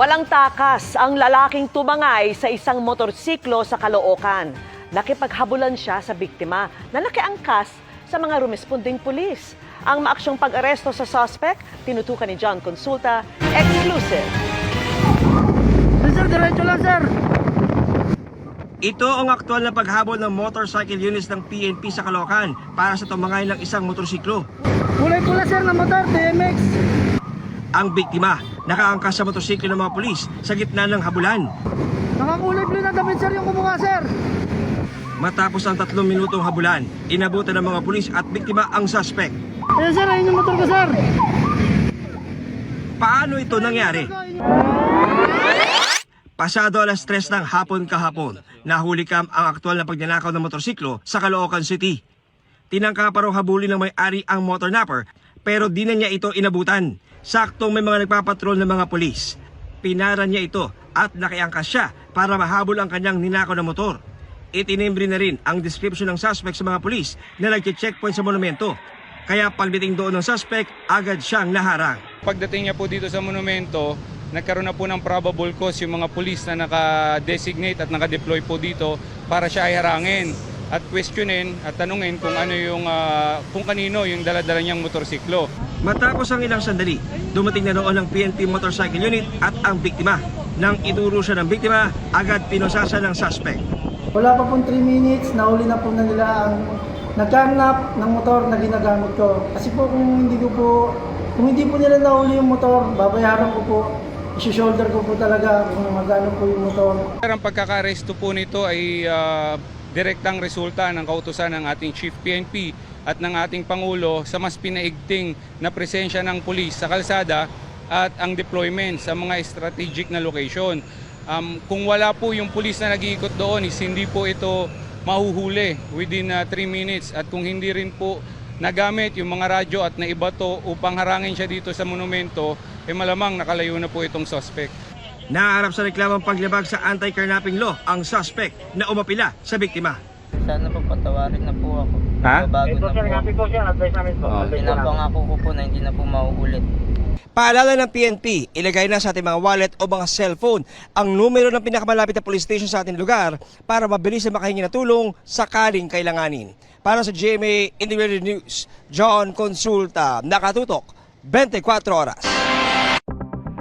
Walang takas ang lalaking tumangay sa isang motorsiklo sa Caloocan. Nakipaghabulan siya sa biktima na nakiangkas sa mga rumesponding pulis. Ang maaksyong pag-aresto sa suspect, tinutukan ni John Consulta, exclusive. Sir, diretso lang, sir. Ito ang aktual na paghabol ng motorcycle units ng PNP sa Caloocan para sa tumangay ng isang motorsiklo. Kulay pula, sir, na motor, TMX. Ang biktima, nakaangkas sa motorsiklo ng mga pulis sa gitna ng habulan. Nakakulay blue na damit, sir, yung kumuha, sir. Matapos ang 3 minutong habulan, inabutan ng mga pulis at biktima ang suspect. Ayan, sir, ayun yung motor ko, sir. Paano ito nangyari? Pasado alas 3 ng hapon kahapon, nahuli kam ang aktual na pagnanakaw ng motorsiklo sa Caloocan City. Tinangka pa raw habulin ng may-ari ang motor napper, pero di na niya ito inabutan. Saktong may mga nagpapatrol ng mga pulis. Pinara niya ito at nakiangkas siya para mahabol ang kanyang ninakaw na motor. Itinimbre na rin ang description ng suspect sa mga pulis na nagche-checkpoint sa monumento. Kaya pagdating doon ng suspect, agad siyang naharang. Pagdating niya po dito sa monumento, nagkaroon na po ng probable cause yung mga pulis na naka-designate at naka-deploy po dito para siya ay harangin at questionin at tanungin kung ano yung kung kanino yung dala-dala niyang motorsiklo. Matapos ang ilang sandali, dumating na noon ang PNP Motorcycle Unit at ang biktima. Nang ituro siya ng biktima, agad pinusasa ng suspect. Wala pa pong 3 minutes, nahuli na po na nila ang nagkarnap ng motor na ginagamit ko. Kasi po kung hindi po nila nahuli yung motor, babayaran ko po. I-shoulder ko po talaga kung magkano po yung motor. Ang pagkaka-aresto po nito ay direktang resulta ng kautusan ng ating Chief PNP at ng ating Pangulo sa mas pinaigting na presensya ng pulis sa kalsada at ang deployment sa mga strategic na location. Kung wala po yung pulis na nag-iikot doon, hindi po ito mahuhuli within 3 minutes. At kung hindi rin po nagamit yung mga radyo at naibato upang harangin siya dito sa monumento, malamang nakalayo na po itong suspect. Naharap sa reklamang paglabag sa anti-carnapping law ang suspect na umapila sa biktima. Sana po patawarin na po ako. Ha? Bago na po. Pinapangako ko po na hindi na po mauulit. Paalala ng PNP, ilagay na sa ating mga wallet o mga cellphone ang numero ng pinakamalapit na police station sa ating lugar para mabilis na makahingi na tulong sakaling kailanganin. Para sa GMA Integrated News, John Consulta, nakatutok 24 oras.